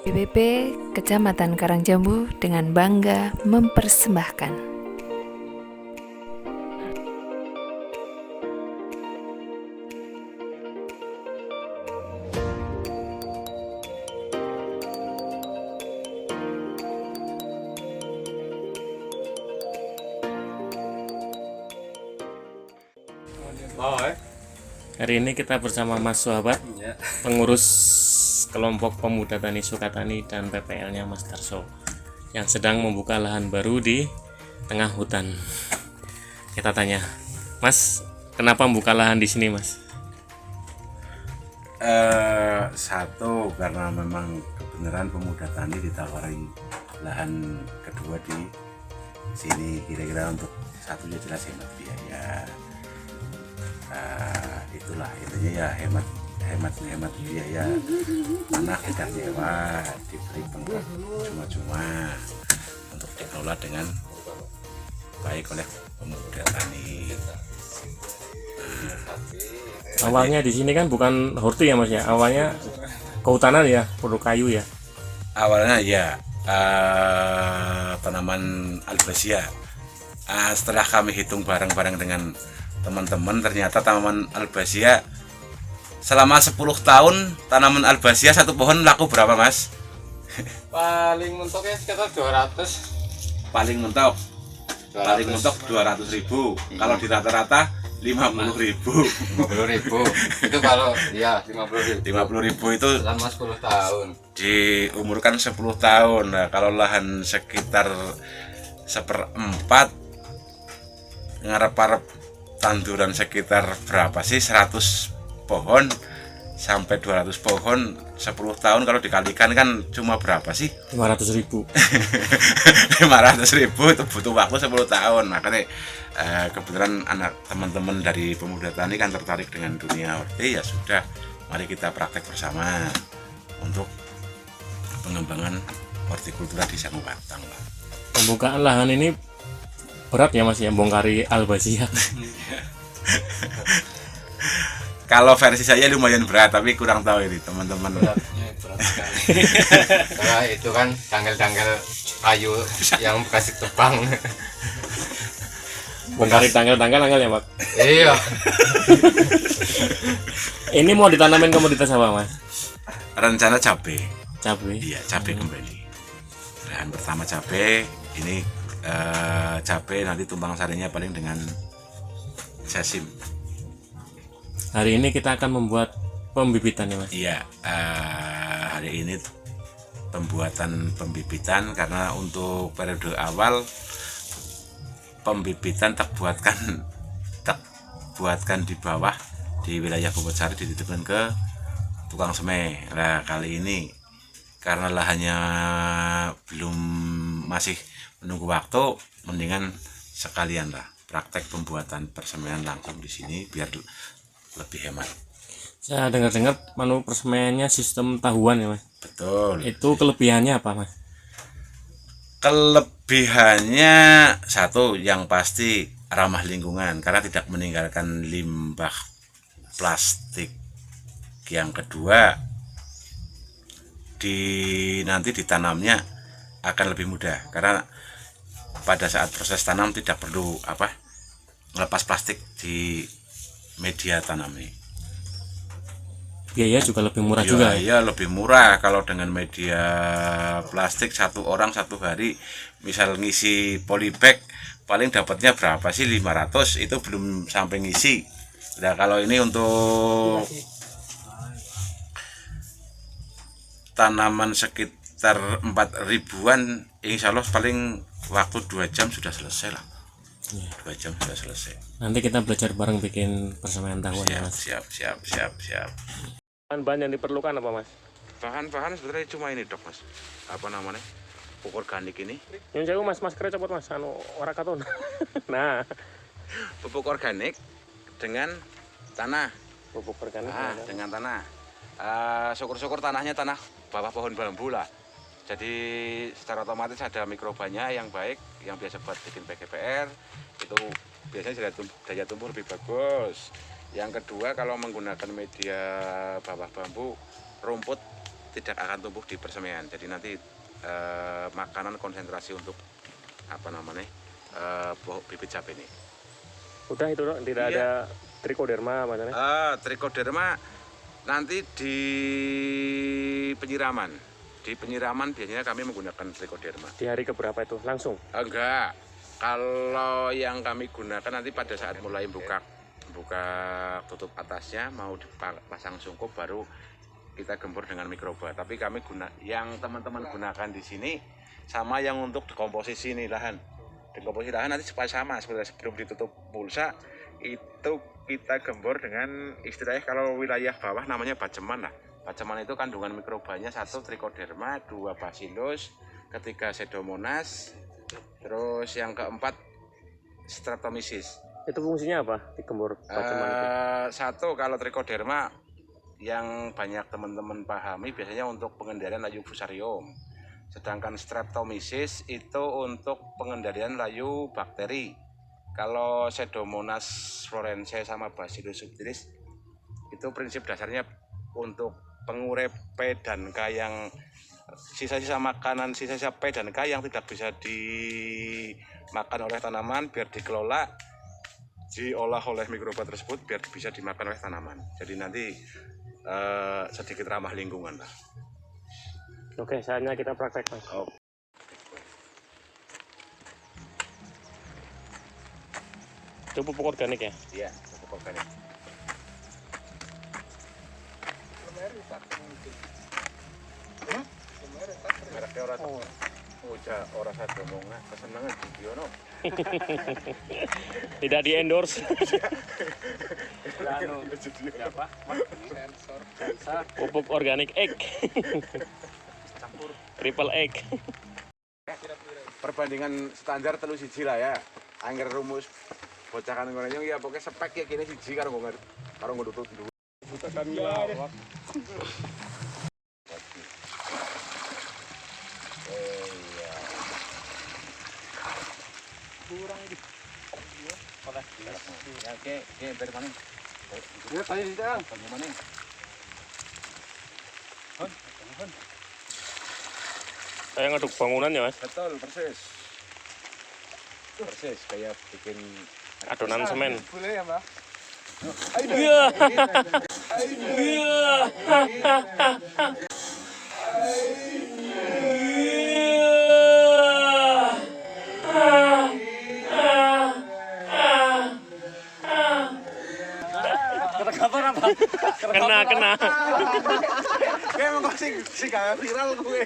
BPP Kecamatan Karangjambu dengan bangga mempersembahkan Hari ini kita bersama Mas Suhabat, pengurus kelompok pemuda Tani Sukatani dan PPL-nya Mas Darso, yang sedang membuka lahan baru di tengah hutan. Kita tanya, Mas, kenapa membuka lahan di sini, Mas? Satu, karena memang kebenaran pemuda tani ditawari lahan kedua di sini, kira-kira untuk satunya jelas hemat biaya. Itulah intinya ya, hemat biaya tanah tidak sewa, diberi pengkop cuma-cuma untuk dikelola dengan baik oleh pemuda tani. Awalnya di sini kan bukan horti ya, Mas ya. Awalnya kehutanan ya, produk kayu ya. Awalnya ya tanaman albasia. Setelah kami hitung bareng-bareng dengan teman-teman, ternyata tanaman albasia selama 10 tahun tanaman albasia satu pohon laku berapa, Mas? Paling mentok ya sekitar 200. Paling mentok 200.000. Kalau di rata-rata 50.000. 50.000 itu kalau ya 50.000 itu selama 10 tahun diumurkan 10 tahun. Nah, kalau lahan sekitar 1/4 ngarep-arep tanduran sekitar berapa sih, 100 pohon sampai 200 pohon 10 tahun, kalau dikalikan kan cuma berapa sih? 500.000. 500.000 itu butuh waktu 10 tahun. Makanya kebetulan anak teman-teman dari pemuda tani kan tertarik dengan dunia horti, ya sudah, mari kita praktek bersama untuk pengembangan hortikultura di Sangu Batang. Pembukaan lahan ini berat ya, Mas ya, bongkari albasia. Kalau versi saya lumayan berat, tapi kurang tahu ini teman-teman. berat sekali karena itu kan tanggal-tanggal kayu yang bekas ditebang. Bongkari tanggal-tanggal ya, Pak. Iya, Ini mau ditanamin komoditas apa, Mas? Rencana cabai. Cabai. Iya, cabai kembali. Lahan pertama cabai, ini cabai nanti tumpang sarinya paling dengan sesim. Hari ini kita akan membuat pembibitan ya, Mas. Iya, hari ini pembuatan pembibitan, karena untuk periode awal pembibitan tak buatkan di bawah di wilayah Bobotsari, dititipkan ke tukang semai. Nah, kali ini karena lahannya masih menunggu waktu, mendingan sekalian lah praktek pembuatan persemaian langsung di sini biar lebih hemat. Saya dengar-dengar persemaiannya sistem tahuan ya, Mas. Betul. Itu kelebihannya apa, Mas? Kelebihannya satu, yang pasti ramah lingkungan karena tidak meninggalkan limbah plastik. Yang kedua, nanti ditanamnya akan lebih mudah karena pada saat proses tanam tidak perlu melepas plastik di media tanam ini. Biaya juga lebih murah juga. Iya, lebih murah. Kalau dengan media plastik, satu orang satu hari misal ngisi polybag paling dapatnya berapa sih, 500, itu belum sampai ngisi. Nah, kalau ini untuk tanaman sekitar 4.000-an, insya Allah paling waktu 2 jam sudah selesai lah. 2 jam sudah selesai. Nanti kita belajar bareng bikin persemaian tahuan ya, Mas. Siap. Bahan-bahan yang diperlukan apa, Mas? Bahan-bahan sebenarnya cuma ini, Dok, Mas. Apa namanya? Pupuk organik ini. Yang jauh, Mas, maskernya copot, Mas. Ora katon. Nah, Pupuk organik dengan tanah. pupuk organik. Dengan tanah. Syukur-syukur tanahnya tanah bawah pohon bambu lah. Jadi secara otomatis ada mikrobanya yang baik, yang biasa buat bikin PGPR, itu biasanya daya tumbuh lebih bagus. Yang kedua, kalau menggunakan media bawah bambu, rumput tidak akan tumbuh di persemian. Jadi nanti makanan konsentrasi untuk apa namanya bibit cabai ini. Udah itu dong, tidak ada trichoderma macamnya. Trichoderma nanti di penyiraman. Di penyiraman biasanya kami menggunakan trichoderma. Di hari keberapa itu? Langsung? Enggak. Kalau yang kami gunakan nanti pada saat mulai buka tutup atasnya mau dipasang sungkup baru kita gembur dengan mikroba. Tapi kami yang teman-teman gunakan di sini sama yang untuk dekomposisi ini lahan. Dekomposisi lahan nanti supaya sama sebenarnya sebelum ditutup mulsa itu kita gembur dengan istilahnya kalau wilayah bawah namanya baceman lah. Baceman itu kandungan mikrobanya 1 trichoderma, 2 bacillus, ketiga pseudomonas, terus yang keempat streptomyces. Itu fungsinya apa digembur baceman itu? 1 kalau trichoderma yang banyak teman-teman pahami biasanya untuk pengendalian layu fusarium. Sedangkan streptomyces itu untuk pengendalian layu bakteri. Kalau Pseudomonas florense sama Bacillus subtilis itu prinsip dasarnya untuk pengurep P dan K yang sisa-sisa makanan, sisa-sisa P dan K yang tidak bisa dimakan oleh tanaman biar dikelola, diolah oleh mikroba tersebut biar bisa dimakan oleh tanaman. Jadi nanti sedikit ramah lingkungan lah. Oke, saatnya kita praktek, Mas. Oh. Itu pupuk organik ya? Iya, pupuk organik. Mereknya ora satu ngomongnya kesenangan video no. Tidak di endorse. Pupuk organik egg. Triple egg. Perbandingan standar telu siji lah ya. Angger rumus bocakan ngono ya pokoknya spek ya kene siji karo ngutut dulu. Bukan lawak. Kurang iki. Oke, ber maning. Ya tadi tidak. Maning. Saya ngaduk bangunan ya, Mas? Betul, persis. Persis kayak bikin adonan semen. Boleh ya, Mbak? Iya. Kena. Kayak mau sing gak viral gue.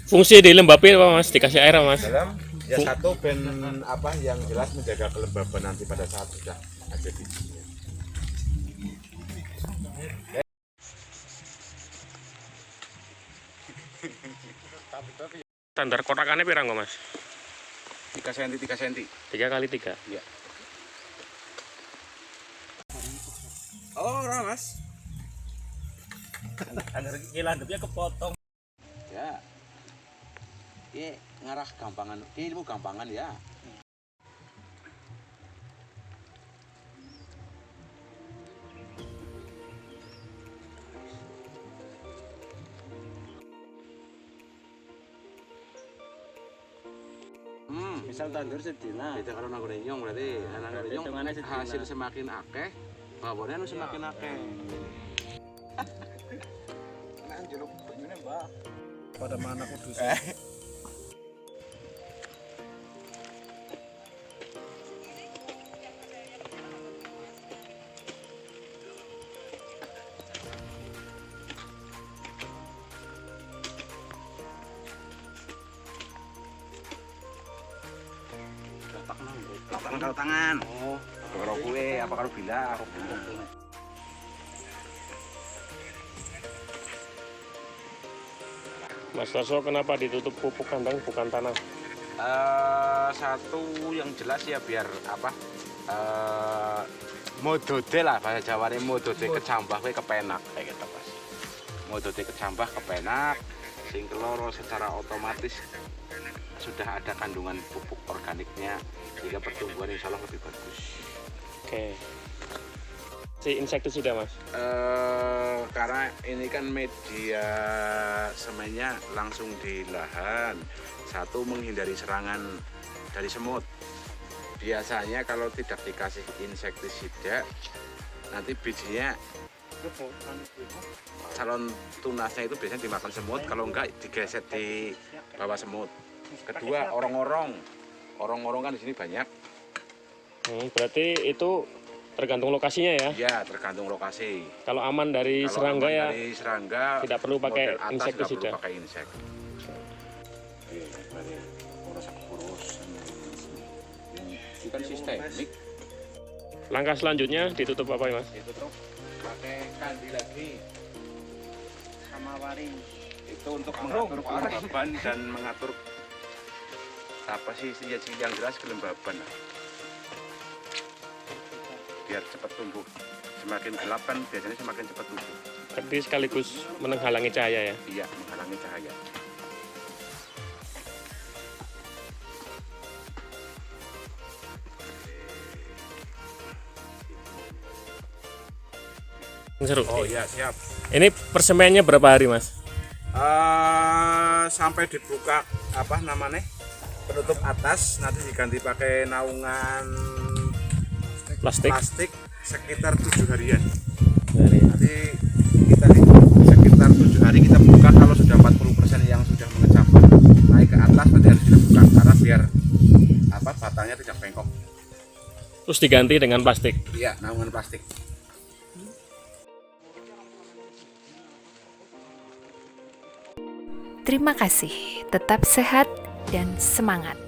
Fungsi di lembapin apa, Mas? Dikasih air apa, Mas? Dalam ya satu ben apa yang jelas menjaga kelembaban nanti pada saat sudah ada bijinya. Standar kotakannya pirang kok, Mas? 3 cm 3 cm. 3 kali 3. Iya. Oh, ora, Mas. Agar landepnya kepotong. Ya. Ini ngarah gampangan. Ini ilmu gampangan ya. Misal tandur sedina. Beda karo nang nyong berarti nang nyong hasil semakin akeh, bawone semakin akeh. Nang jeruk begini, Mbak. Pada mana kudu kalau tangan. Oh, kalau kue apa kalau bila? Mas Tarso, kenapa ditutup pupuk kandang bukan tanah? Satu yang jelas ya biar apa? Modode lah bahasa Jawane modode kecambah kowe kepenak kayak gitu, Mas. Modode kecambah kepenak sing keloro secara otomatis sudah ada kandungan pupuk organiknya, sehingga pertumbuhan insya Allah lebih bagus. Oke. Si insektisida mas? Karena ini kan media semennya langsung di lahan, satu menghindari serangan dari semut. Biasanya kalau tidak dikasih insektisida, nanti bijinya calon tunasnya itu biasanya dimakan semut, kalau enggak digeset di bawah semut. Kedua, orong-orong kan di sini banyak. Berarti itu tergantung lokasinya ya? Ya, tergantung lokasi. Kalau aman dari Kalau serangga aman ya dari serangga, tidak perlu pakai model atas insektisida. tidak perlu pakai insek. Ini kan sistemik. Langkah selanjutnya ditutup apa ya mas? Ditutup pakai kandi lagi Sama waring. itu untuk mengatur kelembaban dan mengatur apa sih yang jelas kelembaban, biar cepat tumbuh. Semakin gelap kan biasanya semakin cepat tumbuh. Berarti sekaligus menghalangi cahaya ya? Iya, menghalangi cahaya. Seru. Oh iya, siap. Ini persemaiannya berapa hari mas? Sampai dibuka apa namanya penutup atas, nanti diganti pakai naungan Plastik? plastik sekitar 7 harian. Nanti kita sekitar 7 hari kita buka, kalau sudah 40% yang sudah mengecap naik ke atas nanti harus kita buka karena biar apa batangnya tidak bengkok. Terus diganti dengan plastik? Iya, naungan plastik. Terima kasih, tetap sehat dan semangat.